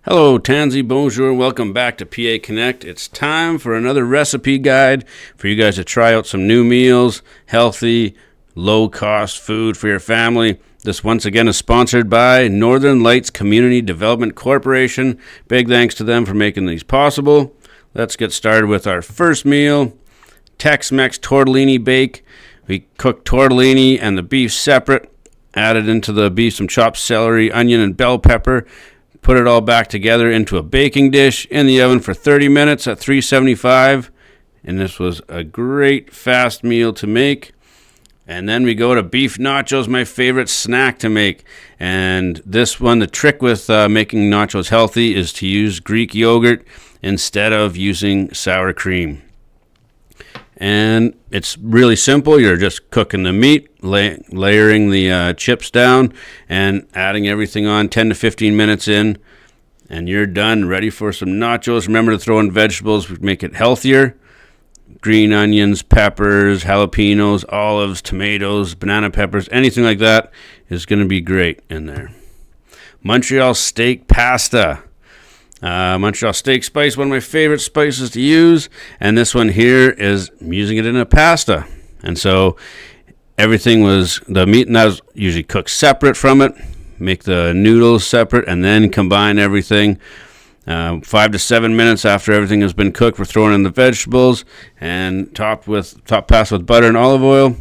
Hello, Tansy, bonjour, welcome back to PA Connect. It's time for another recipe guide for you guys to try out some new meals, healthy, low-cost food for your family. This once again is sponsored by Northern Lights Community Development Corporation. Big thanks to them for making these possible. Let's get started with our first meal, Tex-Mex tortellini bake. We cooked tortellini and the beef separate, added into the beef some chopped celery, onion, and bell pepper. Put it all back together into a baking dish in the oven for 30 minutes at 375. And this was a great fast meal to make. And then we go to beef nachos, my favorite snack to make. And this one, the trick with making nachos healthy is to use Greek yogurt instead of using sour cream. And it's really simple. You're just cooking the meat, layering the chips down, and adding everything on 10 to 15 minutes in, and you're done, ready for some nachos. Remember to throw in vegetables, make it healthier. Green onions, peppers, jalapenos, olives, tomatoes, banana peppers, anything like that is going to be great in there. Montreal steak pasta. Montreal steak spice, one of my favorite spices to use, and this one here is using it in a pasta. And so everything was, the meat and that was usually cooked separate from it, make the noodles separate, and then combine everything. 5 to 7 minutes after everything has been cooked, we're throwing in the vegetables and top pasta with butter and olive oil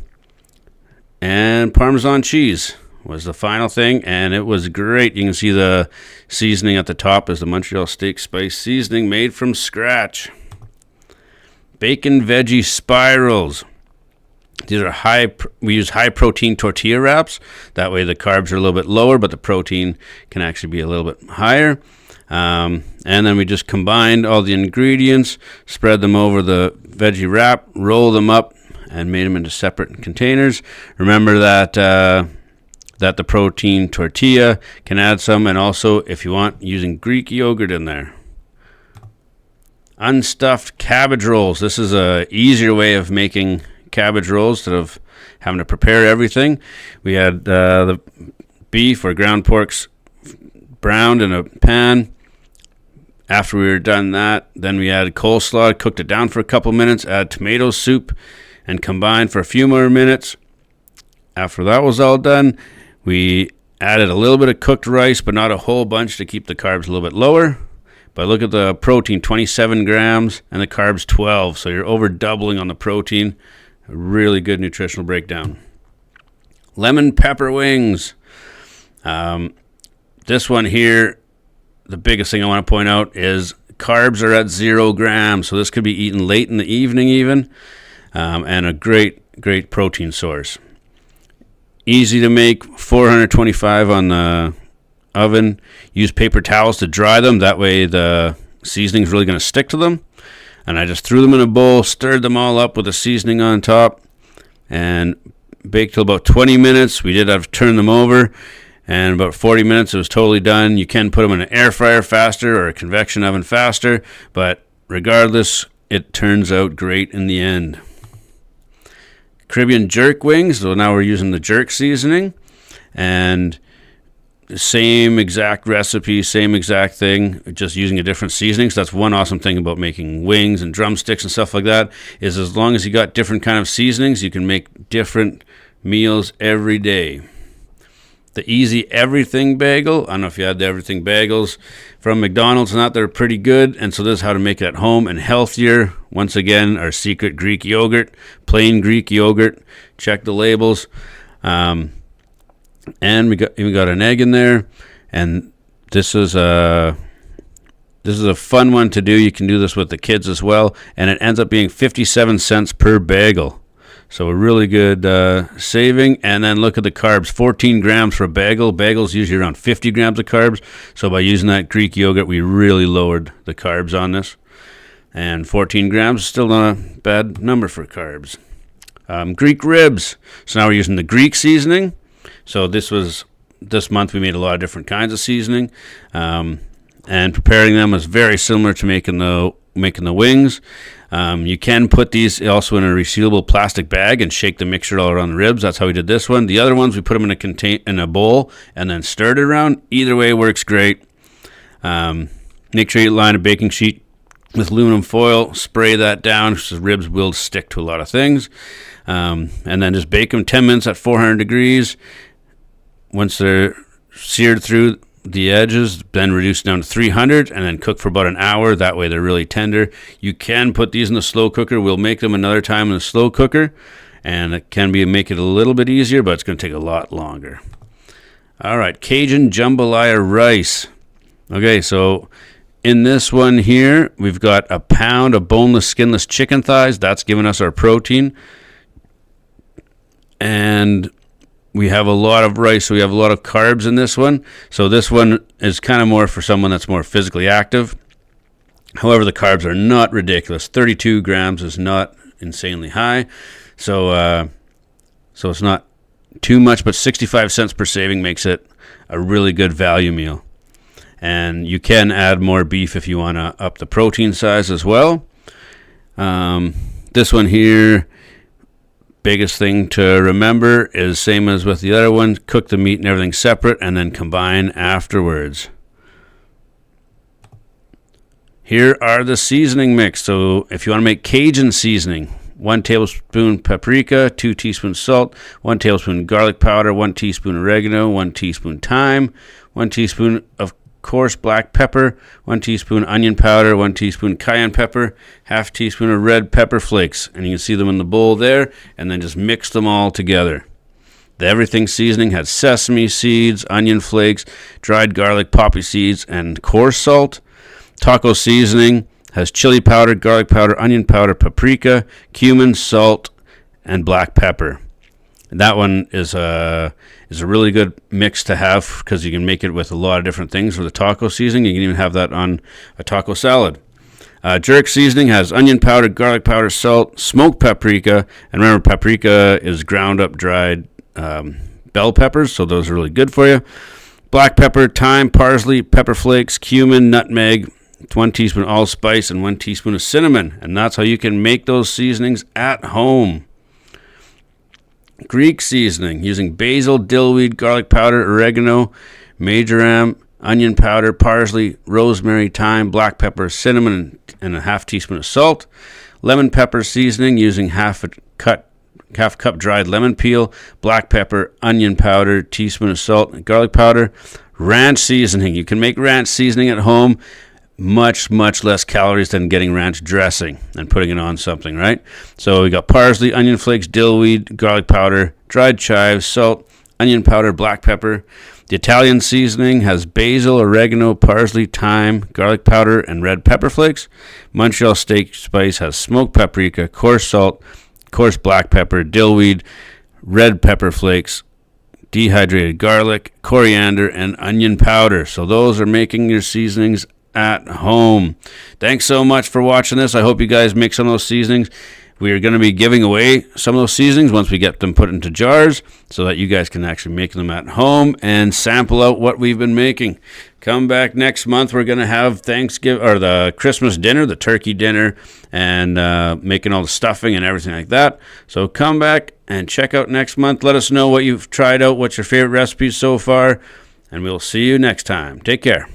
and Parmesan cheese was the final thing, and it was great. You can see the seasoning at the top is the Montreal steak spice seasoning made from scratch. Bacon veggie spirals. These are we use high protein tortilla wraps. That way the carbs are a little bit lower, but the protein can actually be a little bit higher. And then we just combined all the ingredients, spread them over the veggie wrap, roll them up, and made them into separate containers. Remember that the protein tortilla can add some, and also, if you want, using Greek yogurt in there. Unstuffed cabbage rolls. This is a easier way of making cabbage rolls instead of having to prepare everything. We had the beef or ground porks browned in a pan. After we were done that, then we added coleslaw, cooked it down for a couple minutes, add tomato soup, and combined for a few more minutes. After that was all done, we added a little bit of cooked rice, but not a whole bunch to keep the carbs a little bit lower. But look at the protein, 27 grams, and the carbs 12. So you're over doubling on the protein. A really good nutritional breakdown. Lemon pepper wings. This one here, the biggest thing I want to point out is carbs are at 0 grams. So this could be eaten late in the evening even, and a great protein source. Easy to make, 425 on the oven. Use paper towels to dry them. That way the seasoning's really going to stick to them. And I just threw them in a bowl, stirred them all up with the seasoning on top, and baked till about 20 minutes. We did have to turn them over, and about 40 minutes it was totally done. You can put them in an air fryer faster or a convection oven faster, but regardless, it turns out great in the end. Caribbean jerk wings. So now we're using the jerk seasoning, and the same exact recipe, same exact thing, just using a different seasoning. So that's one awesome thing about making wings and drumsticks and stuff like that, is as long as you got different kind of seasonings, you can make different meals every day. The Easy Everything Bagel. I don't know if you had the Everything Bagels from McDonald's or not. They're pretty good. And so this is how to make it at home and healthier. Once again, our secret Greek yogurt, plain Greek yogurt. Check the labels. And we got an egg in there. And this is a fun one to do. You can do this with the kids as well. And it ends up being 57 cents per bagel. So a really good saving. And then look at the carbs, 14 grams for a bagel. Bagels usually around 50 grams of carbs. So by using that Greek yogurt, we really lowered the carbs on this. And 14 grams is still not a bad number for carbs. Greek ribs. So now we're using the Greek seasoning. So this month we made a lot of different kinds of seasoning. And preparing them was very similar to making the wings. You can put these also in a resealable plastic bag and shake the mixture all around the ribs. That's how we did this one. The other ones, we put them in a bowl and then stirred it around. Either way works great. Make sure you line a baking sheet with aluminum foil. Spray that down because the ribs will stick to a lot of things. And then just bake them 10 minutes at 400 degrees. Once they're seared through the edges, then reduce down to 300 and then cook for about an hour. That way they're really tender. You can put these in the slow cooker. We'll make them another time in the slow cooker, and it can make it a little bit easier, but it's going to take a lot longer. All right, Cajun jambalaya rice. Okay, so in this one here, we've got a pound of boneless, skinless chicken thighs. That's giving us our protein. And we have a lot of rice, so we have a lot of carbs in this one. So this one is kind of more for someone that's more physically active. However, the carbs are not ridiculous. 32 grams is not insanely high. So it's not too much, but 65 cents per serving makes it a really good value meal. And you can add more beef if you want to up the protein size as well. This one here, biggest thing to remember is same as with the other one. Cook the meat and everything separate and then combine afterwards. Here are the seasoning mix. So if you want to make Cajun seasoning, 1 tablespoon paprika, 2 teaspoons salt, 1 tablespoon garlic powder, 1 teaspoon oregano, 1 teaspoon thyme, 1 teaspoon of coarse black pepper, 1 teaspoon onion powder, 1 teaspoon cayenne pepper, half teaspoon of red pepper flakes, and you can see them in the bowl there, and then just mix them all together. The everything seasoning has sesame seeds, onion flakes, dried garlic, poppy seeds, and coarse salt. Taco seasoning has chili powder, garlic powder, onion powder, paprika, cumin, salt, and black pepper. That one is a really good mix to have because you can make it with a lot of different things for the taco seasoning. You can even have that on a taco salad. Jerk seasoning has onion powder, garlic powder, salt, smoked paprika, and remember paprika is ground up dried bell peppers, so those are really good for you. Black pepper, thyme, parsley, pepper flakes, cumin, nutmeg, 1 teaspoon allspice, and 1 teaspoon of cinnamon. And that's how you can make those seasonings at home. Greek seasoning using basil, dillweed, garlic powder, oregano, marjoram, onion powder, parsley, rosemary, thyme, black pepper, cinnamon, and a half teaspoon of salt. Lemon pepper seasoning using half cup dried lemon peel, black pepper, onion powder, teaspoon of salt, and garlic powder. Ranch seasoning. You can make ranch seasoning at home. Much less calories than getting ranch dressing and putting it on something, right? So we got parsley, onion flakes, dillweed, garlic powder, dried chives, salt, onion powder, black pepper. The Italian seasoning has basil, oregano, parsley, thyme, garlic powder, and red pepper flakes. Montreal steak spice has smoked paprika, coarse salt, coarse black pepper, dillweed, red pepper flakes, dehydrated garlic, coriander, and onion powder. So those are making your seasonings at home. Thanks so much for watching this. I hope you guys make some of those seasonings. We are going to be giving away some of those seasonings once we get them put into jars so that you guys can actually make them at home and sample out what we've been making. Come back next month. We're going to have Thanksgiving or the Christmas dinner, the turkey dinner, and making all the stuffing and everything like that. So come back and check out next month. Let us know what you've tried out, what's your favorite recipes so far, and we'll see you next time. Take care.